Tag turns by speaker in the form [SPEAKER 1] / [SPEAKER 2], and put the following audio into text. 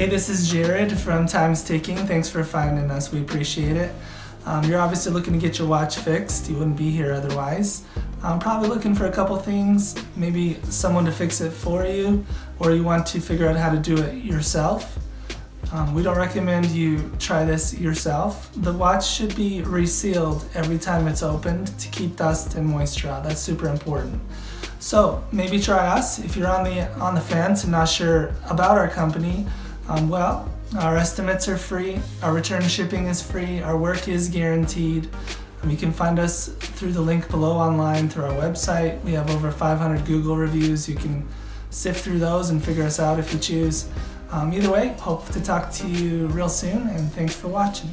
[SPEAKER 1] Hey, this is Jared from Time's Ticking. Thanks for finding us. We appreciate it. You're obviously looking to get your watch fixed. You wouldn't be here otherwise. Probably looking for a couple things, maybe someone to fix it for you, or you want to figure out how to do it yourself. We don't recommend you try this yourself. The watch should be resealed every time it's opened to keep dust and moisture out. That's super important. So maybe try us. If you're on the fence and not sure about our company, well, our estimates are free, our return shipping is free, our work is guaranteed. You can find us through the link below online through our website. We have over 500 Google reviews. You can sift through those and figure us out if you choose. Either way, hope to talk to you real soon, and thanks for watching.